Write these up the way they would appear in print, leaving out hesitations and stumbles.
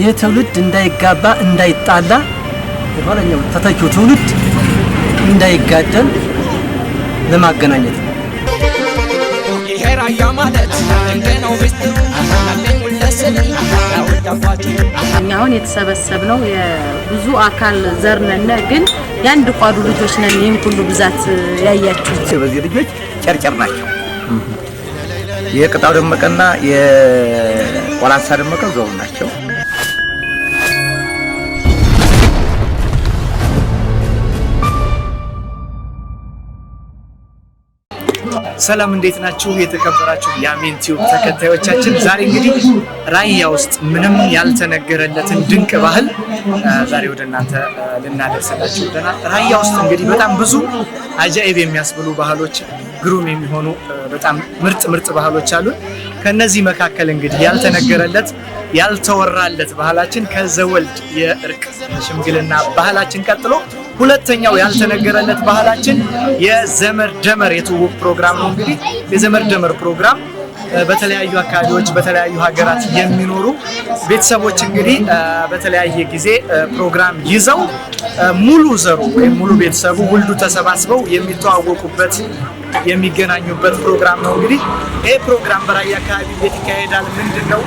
የትውልድ እንዳይጋባ እንዳይጣላ የኋለኛው ተተኪው ትውልድ እንዳይጋደል ለማገናኘት ነው። ይሄራያ ማለት እንደነው ሚስጥሩ አለኝ ወለሰለኝ አሁን የተሰበሰብነው የብዙ አካል ዘር ነን፣ ግን ያንድ ቋዱ ልጆች ነን። ይሄን ሁሉ ብዛት ያያችሁት በዚህ ልጆች ጨርጨር ናቸው። የቅጣው ደመቀና የቆላንሳ ደመቀ ዘው ናቸው። ሰላም እንዴት ናችሁ? የተከበራችሁ የአሜን ቲዩብ ተከታዮቻችን፣ ዛሬ እንግዲህ ራያ ውስጥ ምንም ያልተነገረለትን ድንቅ ባህል ዛሬ ወደ እናንተ ልናደርስላችሁ ወደናል። ራያ ውስጥ እንግዲህ በጣም ብዙ አጃኢብ የሚያስብሉ ባህሎች፣ ግሩም የሚሆኑ በጣም ምርጥ ባህሎች አሉ። ከነዚህ መካከል እንግዲህ ያልተነገረለት ያልተወራለት ባህላችን ከዘወልድ የእርቅ ሽምግልና ባህላችን ቀጥሎ ሁለተኛው ያልተነገረለት ባህላችን የዘመድ ደመር የትውውቅ ፕሮግራም ነው። እንግዲህ የዘመድ ደመር ፕሮግራም በተለያዩ አካባቢዎች በተለያዩ ሀገራት የሚኖሩ ቤተሰቦች እንግዲህ በተለያየ ጊዜ ፕሮግራም ይዘው ሙሉ ዘሩ ወይም ሙሉ ቤተሰቡ ሁሉ ተሰባስበው የሚተዋወቁበት የሚገናኙበት ፕሮግራም ነው። እንግዲህ ይሄ ፕሮግራም በራያ አካባቢ ይካሄዳል። ምንድነው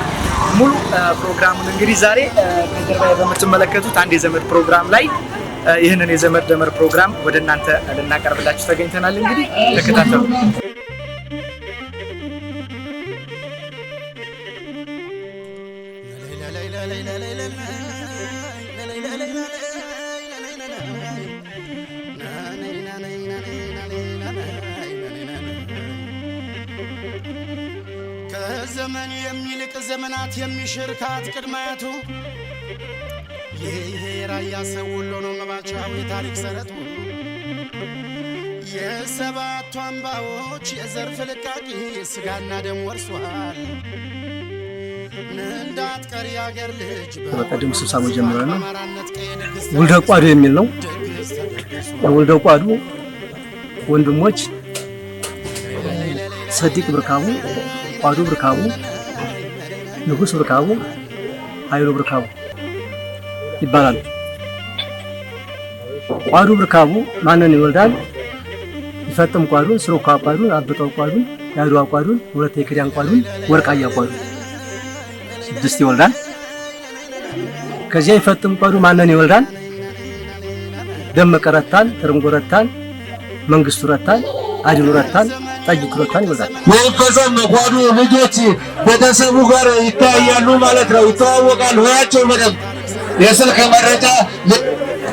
ሙሉ ፕሮግራሙን እንግዲህ ዛሬ ከጀርባ በምትመለከቱት አንድ የዘመድ ፕሮግራም ላይ ይህንን የዘመድ ደመር ፕሮግራም ወደ እናንተ ልናቀርብላችሁ ተገኝተናል። እንግዲህ ተከታተሉ። ከዘመን የሚልቅ ዘመናት የሚሽርካት ቅድማያቱ ይሄ ራያ ሰው ሁሉ ነው መባቻው የታሪክ ሰረቱ የሰባቱ አምባዎች የዘር ፍልቃቂ ስጋና ደም ወርሷል። እንዳት ቀሪ አገር ልጅ በቀደም ስብሰባ ጀምረናል። ወልደ ቋዱ የሚል ነው። ወልደ ቋዱ ወንድሞች ሰዲቅ ብርካቡ፣ ቋዱ ብርካቡ፣ ንጉስ ብርካቡ፣ ኃይሉ ብርካቡ ይባላል። ቋዱ ብርካቡ ማንን ይወልዳል? ይፈጥም ቋዱን፣ ስሩካ ቋዱን፣ አብጠው ቋዱን፣ ያድዋ ቋዱን፣ ሁለት የክዳን ቋዱን፣ ወርቃያ ቋዱን 6 ይወልዳል። ከዚያ ይፈጥም ቋዱ ማንን ይወልዳል? ደመቀ ረታን፣ ትርንጎ ረታን፣ መንግስቱ ረታን፣ አድሉ ረታን፣ ጠጅቱ ረታን ይወልዳል። ወይፈጸም ቋዱ ልጆች ቤተሰቡ ጋር ይታያሉ ማለት ነው። ይተዋወቃሉ። ሆያቸው በደንብ የስልክ መረጃ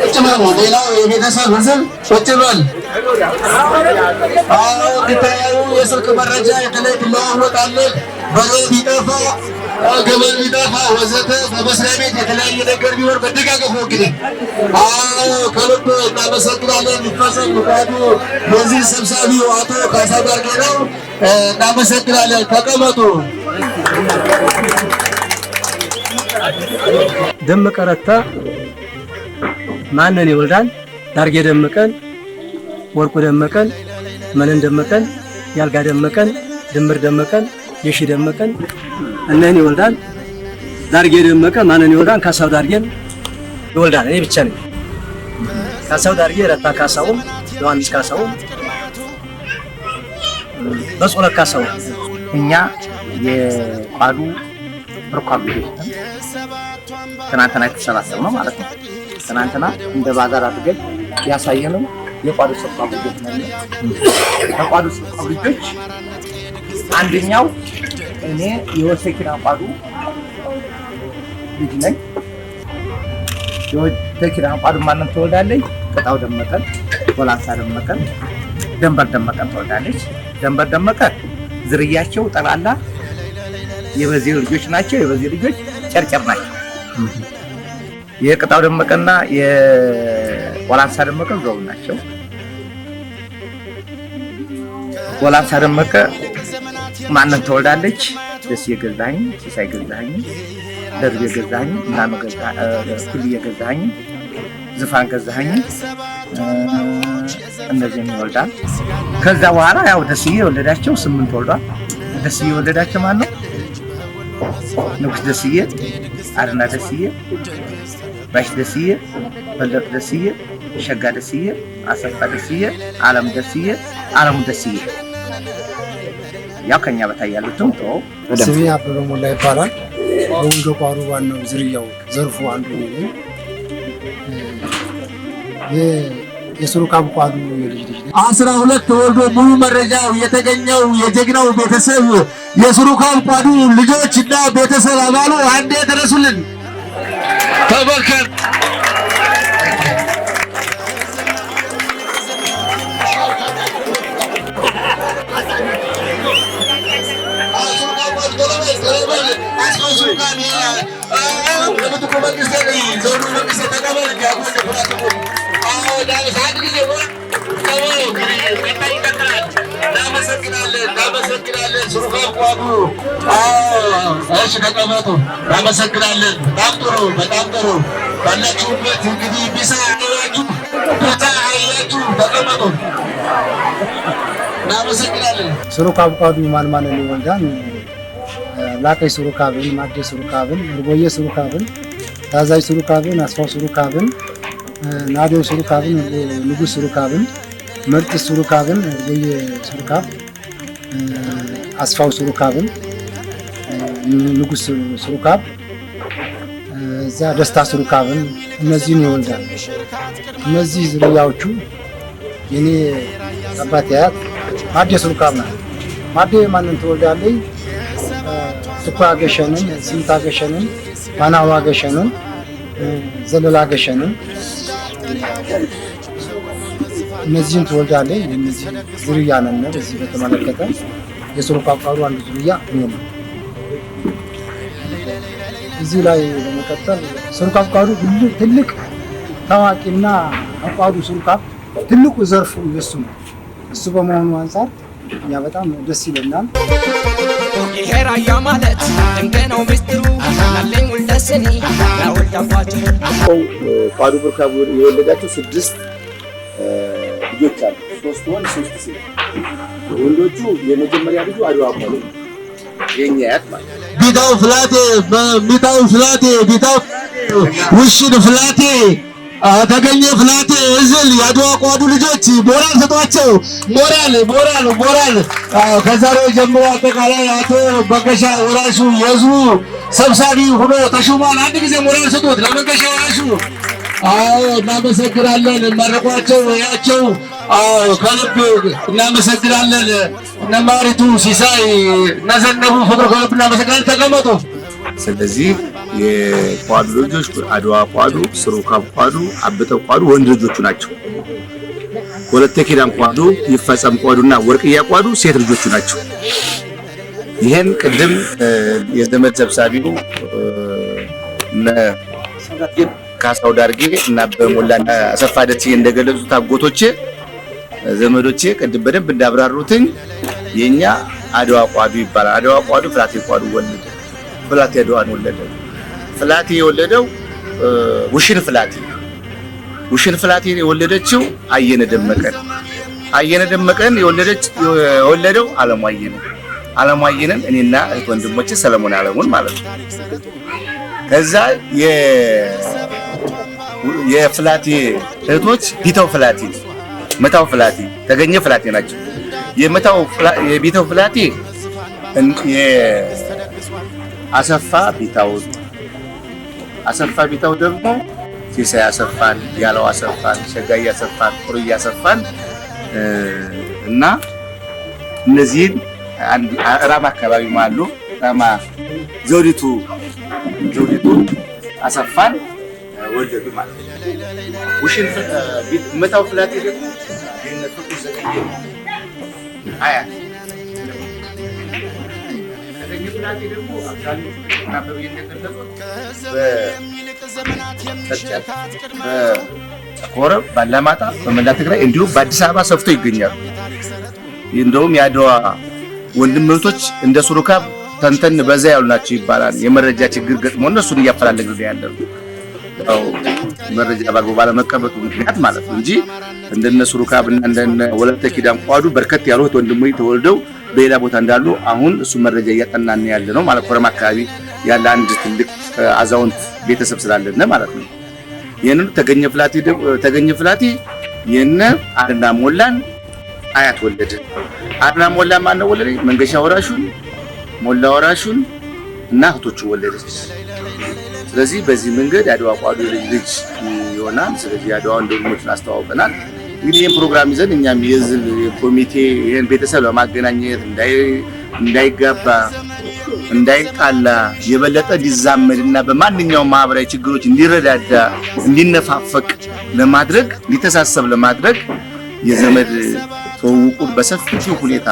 ቁጭ በል። ሌላው የቤተሰብ ህዝብ ቁጭ በል። ይታያሉ። የስልክ መረጃ የተለይ ትለዋወጣለህ። በሬ ቢጠፋ ገመል ቢጠፋ ወዘተ በመስሪያ ቤት የተለያየ ነገር ቢሆን መደጋገፍ ነው። እንግዲህ ከልብ እናመሰግናለን። ይፈጸም ቋዱ በዚህ ሰብሳቢው አቶ ካሳ ጋር ነው። እናመሰግናለን። ተቀመጡ። ደመቀ ረታ ማንን ይወልዳል? ዳርጌ ደመቀን፣ ወርቁ ደመቀን፣ መነን ደመቀን፣ ያልጋ ደመቀን፣ ድምር ደመቀን፣ የሺ ደመቀን እነን ይወልዳል። ዳርጌ ደመቀ ማንን ይወልዳል? ካሳው ዳርጌን ይወልዳል። እኔ ብቻ ነኝ። ካሳው ዳርጌ፣ ረታ ካሳው፣ ዮሐንስ ካሳው፣ በጾለ ካሳው እኛ የቋዱ ርኳብ ልጆች ትናንትና የተሰባሰብነው ማለት ነው። ትናንትና እንደ ባዛር አድርገን ያሳየነው የቋዱ ርኳብ ልጆች ነን። ከቋዱ ርኳብ ልጆች አንደኛው እኔ የወሰኪና ቋዱ ልጅ ነኝ። የወሰኪና ቋዱ ማንን ትወልዳለች? ቅጣው ደመቀን፣ ቆላንሳ ደመቀን፣ ደንበር ደመቀን ትወልዳለች። ደንበር ደመቀ ዝርያቸው ጠላላ የበዚህ ልጆች ናቸው። የበዚህ ልጆች ጨርጨር ናቸው። የቅጣው ደመቀና የቆላንሳ ደመቀ ዘው ናቸው። ቆላንሳ ደመቀ ማንን ትወልዳለች? ደስ የገዛኝ፣ ሲሳይ ገዛኝ፣ ደርቤ ገዛኝ፣ ምናኑ ገዛኝ፣ ኩልዬ ገዛኝ፣ ዝፋን ገዛኝ እነዚህን ይወልዳል። ከዛ በኋላ ያው ደስዬ የወለዳቸው 8 ወልዷል። ደስዬ የወለዳቸው ማን ነው? ንጉስ ደስዬ አድና ደስዬ፣ ባሽ ደስዬ፣ በለጥ ደስዬ፣ ሸጋ ደስዬ፣ አሰፋ ደስዬ፣ አለም ደስዬ፣ አለሙ ደስዬ ያው ከኛ በታይ ያሉትም ተው። ስሜ አበበ ሞላ ይባላል። በወንዶ ቋሩ ዋናው ዝርያው ዘርፉ አንዱ ነው። የሱሩካብ ቋሩ የልጅ ልጅ 12 ተወልዶ ሙሉ መረጃው የተገኘው የጀግናው ቤተሰብ የሱሩካብ ቋሩ ልጆችና ቤተሰብ አባሉ አንዴ ተነሱልን። ተበርከን እናመሰግናለን። ሱሩካብ ቋሩ እሺ ተቀመጡ። እናመሰግናለን። በጣም ጥሩ ባላችሁበት እንግዲህ ቢሳ አያችሁ ተቀመጡ። እናመሰግናለን። ሱሩካብ ቋሩ ማን ይወልዳል? ላቀይ ሱሩካብን፣ ማዴ ሱሩካብን፣ እርቦዬ ሱሩካብን፣ ታዛዥ ሱሩካብን፣ አስፋው ሱሩካብን፣ ናዴው ሱሩካብን፣ ንጉስ ሱሩካብን፣ ምርጥ ሱሩካብን፣ እርቦዬ ሱሩካብ፣ አስፋው ሱሩካብን፣ ንጉስ ሱሩካብ፣ እዛ ደስታ ሱሩካብን እነዚህን ይወልዳል። እነዚህ ዝርያዎቹ የኔ አባቴ አያት ማዴ ሱሩካብ ናት። ማዴ ማንን ትወልዳለች? ትኳ ገሸንን፣ ስንታ ገሸንን፣ ማናዋ ገሸንን፣ ዘለላ ገሸንን እነዚህን ትወልዳለች። እነዚህ ዝርያ ነን። እዚህ በተመለከተ የሱሩካብ ቋሩ አንዱ ዝርያ ነው። እዚህ ላይ በመቀጠል ሱሩካብ ቋሩ ትልቅ ታዋቂና አቋሩ ሱሩካብ ትልቁ ዘርፉ እሱ ነው። እሱ በመሆኑ አንፃር እኛ በጣም ደስ ይለናል። ይሄ ራያ ማለት ድንቅ ነው ሚስጥሩ ናለኝ ውልደስኒ ያወልዳባቸው ቋሩ ቡርካብ የወለዳቸው 6 ልጆች አሉ። 3 ወንድ 3 ሴት። ወንዶቹ የመጀመሪያ ልጁ አድዋ ቋሩ የኛ ያት ማለት ቢታው ፍላቴ ቢታው ውሽን ፍላቴ ተገኘ ፍላቴ እዝል የአድዋ ቋሩ ልጆች ሞራል ሰጧቸው። ሞራል ከዛሬ ጀምሮ አጠቃላይ አቶ በገሻ ወራሹ የህዝቡ ሰብሳቢ ሆኖ ተሹሟል። አንድ ጊዜ ሞራል ሰጡት ለመገሻ ወራሹ። እናመሰግናለን። መረቋቸው ያቸው ከልብ እናመሰግናለን። እነማሪቱ ሲሳይ እነዘነቡ ፍቅር ከልብ እናመሰግናለን። ተቀመጡ። ስለዚህ የቋሩ ልጆች አድዋ ቋሩ፣ ሱሩካብ ቋሩ፣ አብጠው ቋሩ ወንድ ልጆቹ ናቸው። ወለተ ኪዳን ቋሩ፣ ይፈጸም ቋሩና ወርቅያ ቋሩ ሴት ልጆቹ ናቸው። ይሄን ቅድም የዘመድ ሰብሳቢው ካሳው ዳርጌ እና በሞላና አሰፋ ደሴ እንደገለጹት አጎቶቼ ዘመዶቼ ቅድም በደንብ እንዳብራሩትኝ የኛ አድዋ ቋሩ ይባላል። አድዋ ቋሩ ፍላቴ ቋሩ ወለደ። ፍላቴ አድዋን ወለደ። ፍላቴ የወለደው ውሽን ፍላቴ የወለደችው አየነ ደመቀን የወለደው አለሙ አየነን እኔና እህት ወንድሞቼ ሰለሞን አለሙን ማለት ነው። ከዛ የፍላቴ እህቶች ቢታው ፍላቴ፣ መታው ፍላቴ፣ ተገኘ ፍላቴ ናቸው። የቢታው ፍላቴ አሰፋ ቢታው ደግሞ ሲሳይ አሰፋን፣ ያለው አሰፋን፣ ሸጋይ አሰፋን፣ ቁርያ አሰፋን እና እነዚህን ራማ አካባቢ ማሉ ራማ ዘውዲቱ አሰፋን ወለዱ ማለት ነው። ውሽን መታው ፍላቴ ደግሞ የነሱ ዘቀየ አያት ፍላቴ ደግሞ አብዛኛው ናበብ የተገለጹት በኮረም ባላማጣ በመላ ትግራይ እንዲሁም በአዲስ አበባ ሰፍቶ ይገኛሉ። እንደውም የአድዋ ወንድም እህቶች እንደ ሱሩካብ ተንተን በዛ ያሉ ናቸው ይባላል። የመረጃ ችግር ገጥሞ እነሱን እያፈላለግን ያለው ያው መረጃ ባግባቡ ባለመቀበጡ ምክንያት ማለት ነው እንጂ እንደነ ሱሩካብ እና እንደነ ወለተ ኪዳን ቋዱ በርከት ያሉት ወንድሞች ተወልደው በሌላ ቦታ እንዳሉ አሁን እሱ መረጃ እያጠናን ያለ ነው ማለት ኮረም አካባቢ ያለ አንድ ትልቅ አዛውንት ቤተሰብ ስላለነ ማለት ነው። የነ ተገኘ ፍላቲ የነ አድና ሞላን አያት ወለደ። አድና ሞላ ማን ነው ወለደ? መንገሻ ወራሹን ሞላ ወራሹን እና እህቶቹ ወለደች። ስለዚህ በዚህ መንገድ የአድዋ ቋዱ ልጅ ይሆናል። ስለዚህ የአድዋ ወንድሞችን አስተዋውቀናል። እንግዲህ ይሄን ፕሮግራም ይዘን እኛም የህዝብ ኮሚቴ ይሄን ቤተሰብ ለማገናኘት እንዳይጋባ እንዳይጣላ የበለጠ ሊዛመድና በማንኛውም ማህበራዊ ችግሮች እንዲረዳዳ እንዲነፋፈቅ ለማድረግ ሊተሳሰብ ለማድረግ የዘመድ ተውውቁን በሰፊው ሁኔታ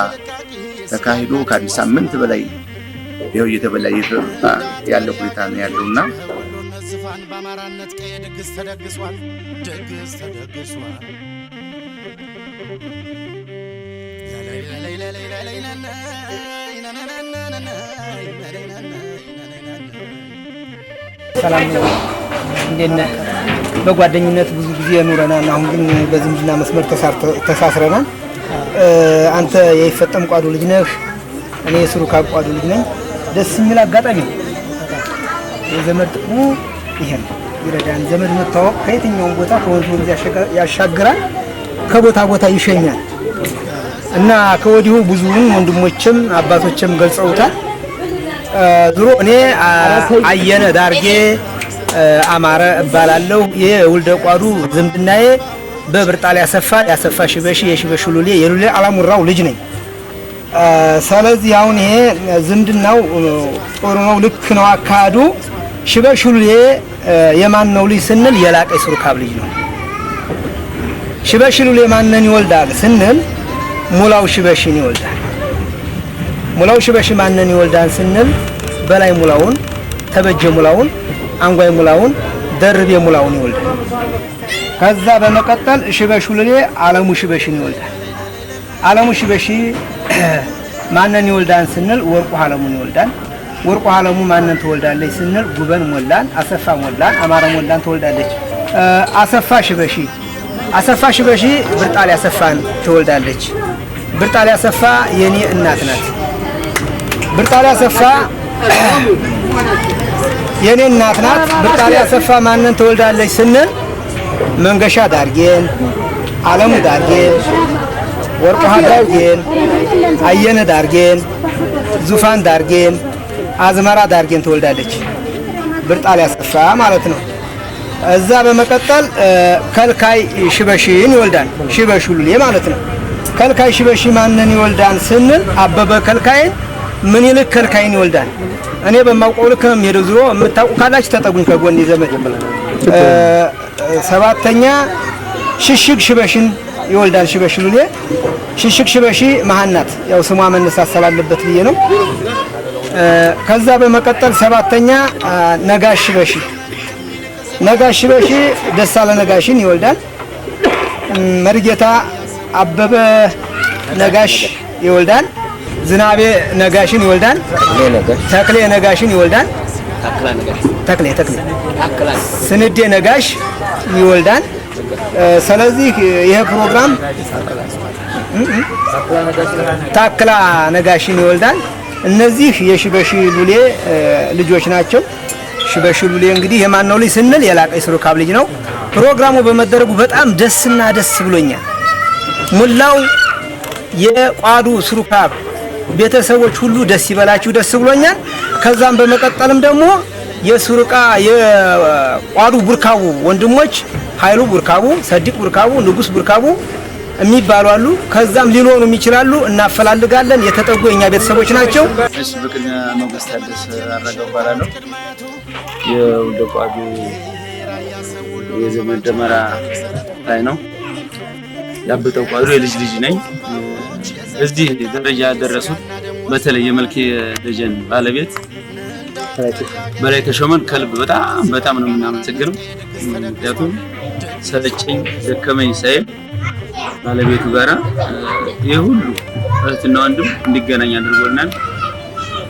ተካሂዶ ከአንድ ሳምንት በላይ ይኸው እየተበላ እየተጠጣ ያለ ሁኔታ ነው ያለውና በአማራነት ቀይ ድግስ ተደግሷል። ሰላም እንዴት ነህ? በጓደኝነት ብዙ ጊዜ ኑረናል። አሁን ግን በዝምድና መስመር ተሳስረናል። አንተ የይፈጠም ቋዱ ልጅ ነህ፣ እኔ የሱሩካ ቋዱ ልጅ ነኝ። ደስ የሚል አጋጣሚ ነው። የዘመድ ጥቅሙ ይሄ ነው፣ ይረዳን። ዘመድ መታወቅ ከየትኛውም ቦታ ከወንዝ ወንዝ ያሻግራል፣ ከቦታ ቦታ ይሸኛል እና ከወዲሁ ብዙውን ወንድሞችም አባቶችም ገልጸውታል። ዙሮ እኔ አየነ ዳርጌ አማረ እባላለሁ። የውልደ ቋዱ ዝምድናዬ በብርጣል ያሰፋ ሽበሺ የሽበሺ ሉሌ የሉሌ አላሙራው ልጅ ነኝ። ስለዚህ አሁን ይሄ ዝምድናው ጥሩ ነው፣ ልክ ነው አካሄዱ። ሽበሺ ሉሌ የማን ነው ልጅ ስንል የላቀይ ሱሩካብ ልጅ ነው። ሽበሺ ሉሌ ማንን ይወልዳል ስንል ሙላው ሽበሺን ይወልዳል። ሙላው ሽበሺ ማንን ይወልዳል ስንል በላይ ሙላውን፣ ተበጀ ሙላውን፣ አንጓይ ሙላውን፣ ደርቤ ሙላውን ይወልዳል። ከዛ በመቀጠል ሽበሺ ሉሌ አለሙ ሽበሺን ይወልዳል። አለሙ ሽበሺ ማንን ይወልዳል ስንል ወርቁ አለሙን ይወልዳል። ወርቁ አለሙ ማንን ትወልዳለች ስንል ጉበን ሞላን፣ አሰፋ ሞላን፣ አማረ ሞላን ትወልዳለች። አሰፋ ሽበሺ ብርጣል ያሰፋን ትወልዳለች። ብርጣል ያሰፋ የኔ እናት ናት። ብርጣል ያሰፋ የኔ እናት ናት። ብርጣል ያሰፋ ማንን ትወልዳለች ስንል መንገሻ ዳርጌን፣ አለሙ ዳርጌን፣ ወርቁ ዳርጌን፣ አየነ ዳርጌን፣ ዙፋን ዳርጌን፣ አዝመራ ዳርጌን ትወልዳለች። ብርጣል ያሰፋ ማለት ነው። እዛ በመቀጠል ከልካይ ሽበሺን ይወልዳል። ሽበሺ ሉሌ ማለት ነው። ከልካይ ሽበሺ ማንን ይወልዳል ስንል አበበ ከልካይን፣ ምኒልክ ከልካይን ይወልዳል። እኔ በማውቀው ልክ ነው የምሄደው። ዙሮ የምታውቁ ካላችሁ ተጠጉኝ ከጎን ዘመድ። ሰባተኛ ሽሽግ ሽበሺን ይወልዳል። ሽበሺ ሉሌ ሽሽግ ሽበሺ መሃናት ያው ስሟ መነሳት ስላለበት ብዬ ነው። ከዛ በመቀጠል ሰባተኛ ነጋሽ ሽበሺ ሽበሺ ደሳለ ነጋሽን ይወልዳል። መርጌታ አበበ ነጋሽ ይወልዳል። ዝናቤ ነጋሽን ይወልዳል። ተክሌ ነጋሽን ይወልዳል። ተክሌ ስንዴ ነጋሽ ይወልዳል። ስለዚህ ይሄ ፕሮግራም ታክላ ነጋሽን ይወልዳል። እነዚህ የሽበሺ ሉሌ ልጆች ናቸው። ሽበሺ ሉሌ እንግዲህ የማን ነው ልጅ ስንል የላቀይ ሱሩካብ ልጅ ነው። ፕሮግራሙ በመደረጉ በጣም ደስ ብሎኛል። ሙላው የቋዱ ሱሩካብ ቤተሰቦች ሁሉ ደስ ይበላችሁ፣ ደስ ብሎኛል። ከዛም በመቀጠልም ደግሞ የቋዱ ቡርካቡ ወንድሞች ኃይሉ ቡርካቡ፣ ሰዲቅ ቡርካቡ፣ ንጉስ ቡርካቡ የሚባሉ አሉ። ከዛም ሊኖሩም ይችላሉ። እናፈላልጋለን። የተጠጉ የኛ ቤተሰቦች ናቸው። እሺ፣ በቅድሚያ ሞገስ ታደሰ አረጋው እባላለሁ። የውልደ ቋዱ የዘመን ደመራ ላይ ነው። ያበጠው ቋዱ የልጅ ነኝ። እዚህ ደረጃ ያደረሱት በተለይ የመልኬ ደጀን ባለቤት በላይ ተሾመን ከልብ በጣም ነው የምናመሰግነው። ምክንያቱም ሰለቸኝ ደከመኝ ሳይል ባለቤቱ ጋራ ይሄ ሁሉ እህትና ወንድም እንዲገናኝ አድርጎናል።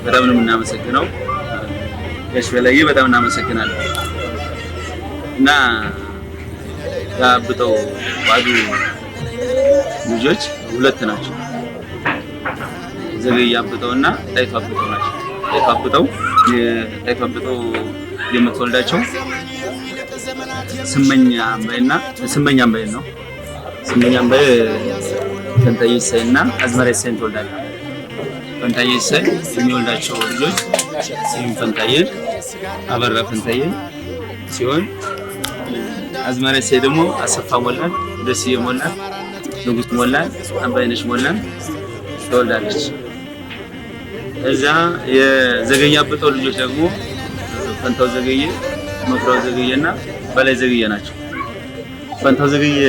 በጣም ነው የምናመሰግነው። ጋሽ በላይ በጣም እናመሰግናለን። እና ያበጠው ቋዱ ልጆች ሁለት ናቸው። ዘገየ አብጠውና ጣይቱ አብጠው ናቸው። ጣይቱ አብጠው የምትወልዳቸው ስመኛ አምባዬ ነው። ስመኛ አምባዬ ፈንታዬ ኢሳይና አዝመራ ኢሳይን ትወልዳለች። ፈንታዬ ኢሳይ የሚወልዳቸው ልጆች ስዩም ፈንታዬ፣ አበራ ፈንታዬ ሲሆን አዝመራ ኢሳይ ደግሞ አሰፋ ሞላን፣ ደስዬ ሞላን፣ ንጉስ ሞላን፣ አምባይነሽ ሞላን ትወልዳለች። እዛ የዘገየ አብጠው ልጆች ደግሞ ፈንታው ዘገየ፣ መኩሪያው ዘገየና በላይ ዘገየ ናቸው። ፈንታው ዘገየ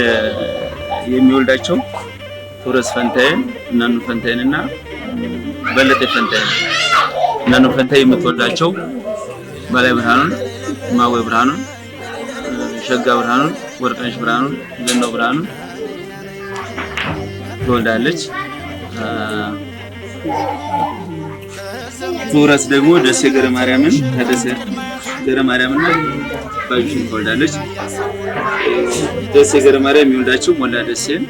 የሚወልዳቸው ቶረስ ፈንታዬን፣ እናኑ ፈንታዬንና በለጠ ፈንታዬን። እናኑ ፈንታዬ የምትወልዳቸው በላይ ብርሃኑን፣ ማወ ብርሃኑን፣ ሸጋ ብርሃኑን፣ ወርቅነሽ ብርሃኑን፣ ገናው ብርሃኑን ትወልዳለች። ቶረስ ደግሞ ደሴ ገረ ማርያምን ከደሴ ገረ ማርያምና ባዩሽን ትወልዳለች። ደሴ ገረ ማርያም የሚወልዳቸው ሞላ ደሴን፣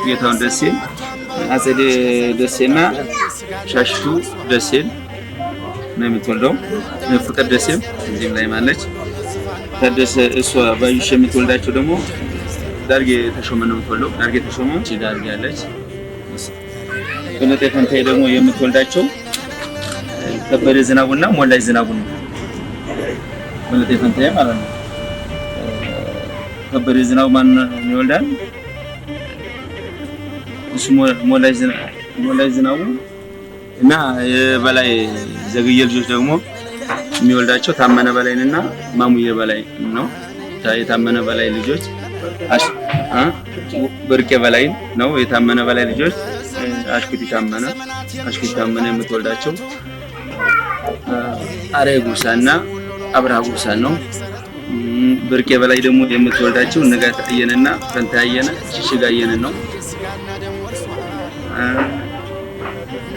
ጌታውን ደሴን፣ አጸዴ ደሴና ሻሽቱ ደሴን ነው የምትወልደው። ፍቅር ደሴም እዚህም ላይ ማለች። ታደሰ እሷ ባዩሽ የምትወልዳቸው ደግሞ ዳርጌ ተሾመ ነው የምትወልደው። ዳርጌ ተሾመ ዳርጌ ያለች። በለጠ ፈንታዬ ደግሞ የምትወልዳቸው ከበደ ዝናቡና ሞላይ ዝናቡ ነው። በለጠ ፈንታዬ ማለት ነው። ከበደ ዝናቡ ማን ይወልዳል? እሱ ሞላይ ዝናቡ እና የበላይ ዘገየ ልጆች ደግሞ የሚወልዳቸው ታመነ በላይንና ማሙዬ በላይ ነው። የታመነ በላይ ልጆች በርቄ በላይ ነው። የታመነ በላይ ልጆች አሽኩቲ ታመነ የምትወልዳቸው አሬ ጉሳና አብርሃ ጉሳ ነው። በርቄ በላይ ደግሞ የምትወልዳቸው ንጋት አየነና ፈንታየነ ሽሽጋየነ ነው።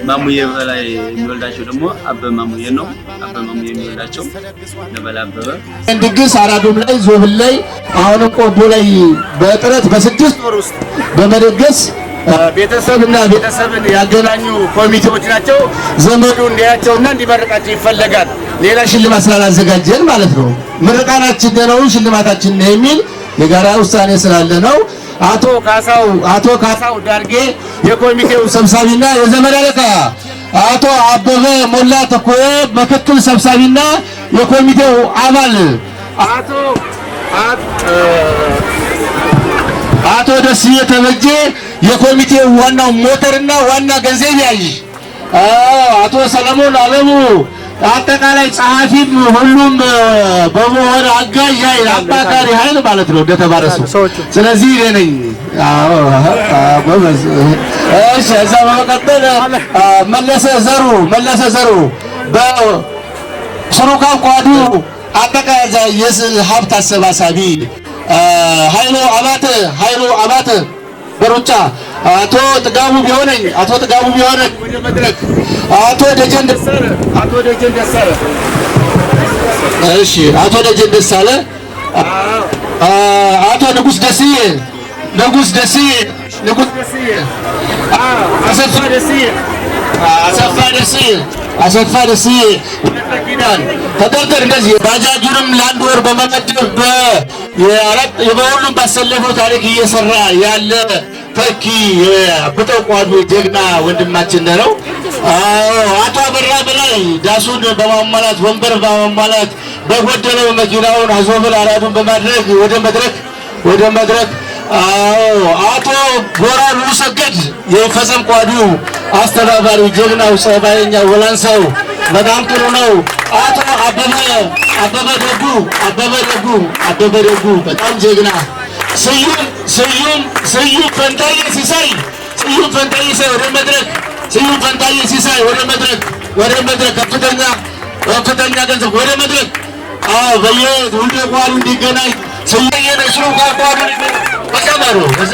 ማሙዬ በላይ የሚወልዳቸው ደግሞ አበበ ማሙዬ ነው። አበበ ማሙዬ የሚወልዳቸው ነበላ አበበ። ድግስ አራዱም ላይ ዞብል ላይ አሁንም ቆቦ ላይ በጥረት በ6 ወር ውስጥ በመደገስ ቤተሰብና ቤተሰብን ያገናኙ ኮሚቴዎች ናቸው። ዘመዱ እንዲያቸውና እንዲመርቃቸው ይፈለጋል። ሌላ ሽልማት ስላላዘጋጀን ማለት ነው። ምርቃናችን ነው ሽልማታችን ነው የሚል የጋራ ውሳኔ ስላለ ነው። አቶ ካሳው ዳርጌ የኮሚቴው ሰብሳቢና የዘመድ አለቃ፣ አቶ አበበ ሞላ ተኮየ ምክትል ሰብሳቢና የኮሚቴው አባል፣ አቶ ደስዬ ተበጀ የኮሚቴው ዋናው ሞተርና ዋና ገንዘብ ያዥ፣ አቶ ሰለሞን አለሙ አጠቃላይ ጸሐፊም ሁሉም በመሆን አጋዥ ኃይል አማካሪ ኃይል ማለት ነው እንደተባረሱ። ስለዚህ እኔ ነኝ። እሺ፣ እዛ በመቀጠል መለሰ ዘሩ በሱሩካ ቋዱ አጠቃላይ የሀብት አሰባሳቢ፣ ኃይሉ አባተ በሩጫ፣ አቶ ጥጋቡ ቢሆነኝ ወደ መድረክ፣ አቶ ደጀን ደሳለ እሺ፣ አቶ ደጀን ደሳለ፣ አቶ ንጉስ ደስዬ፣ አሰፋ ደስዬ ተደርደር እንደዚህ ባጃጁንም ለአንድ ወር በመመደብ በሁሉም ባሰለፈው ታሪክ እየሰራ ያለ ተኪ የአብጠው ቋዱ ጀግና ወንድማችን ነው። አቶ አበራ በላይ ዳሱን በማሟላት ወንበር በማሟላት በጎደለው መኪናውን አዞብል አራዱን በማድረግ ወደ መድረክ አቶ ቦራሉ ሰገድ የፈጸም ቋዱ አስተባባሪ ጀግናው ጸባይኛ ወላንሳው በጣም ጥሩ ነው። አቶ አበበ ደጉ በጣም ጀግና። ስዩም ፈንታዬ ሲሳይ ወደ መድረክ ከፍተኛ ገንዘብ ወደ መድረክ በየሁሉ ቋሉ እንዲገናኝ ሰየነሽሩ ቋሉ በዛ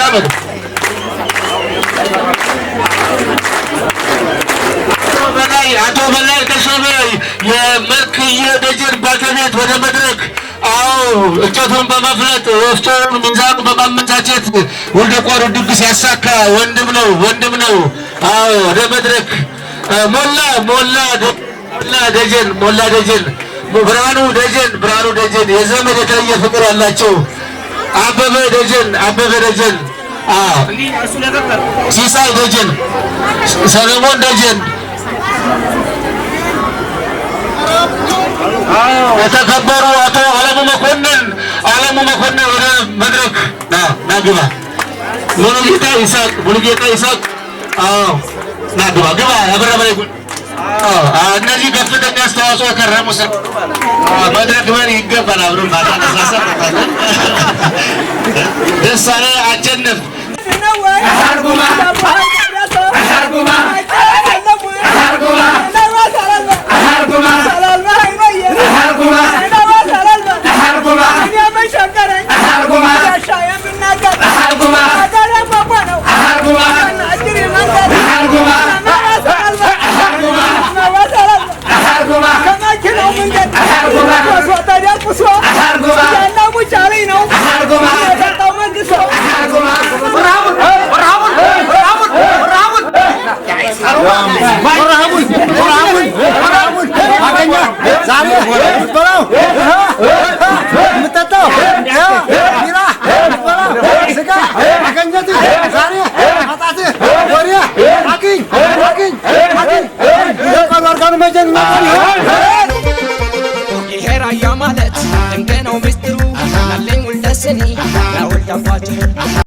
አቶ በላይ ተሾመ የመልክየ ደጀን ባለቤት ወደ መድረክ እንጨቱን በመፍለጥ ወፍጮውን ሚዛኑን በማመቻቸት ወልደ ቋዱ ድግስ ያሳካ ወንድም ነው። ወደ መድረክ ሞላ ደጀን ብርሃኑ ደጀን የዘመድ የተለየ ፍቅር ያላቸው አበበ ደጀን ሲሳይ ደጀን ሰለሞን ደጀን የተከበሩ አቶ አለሙ መኮንን ወደ መድረክ ና ግባ። ሙሉጌታ ይስሐቅ ና ግባ ያበረበረ እነዚህ ከፍተኛ አስተዋጽኦ ያከረሙ መድረክ መሪ ይገባል። አብረን ባታነሳሰብ ደሳሌ አቸነፍ ይሄ ራያ ማለት ድንቅ ነው ምስጢሩ ናለኝ ውልደስኒ ያውልዳፋችሁ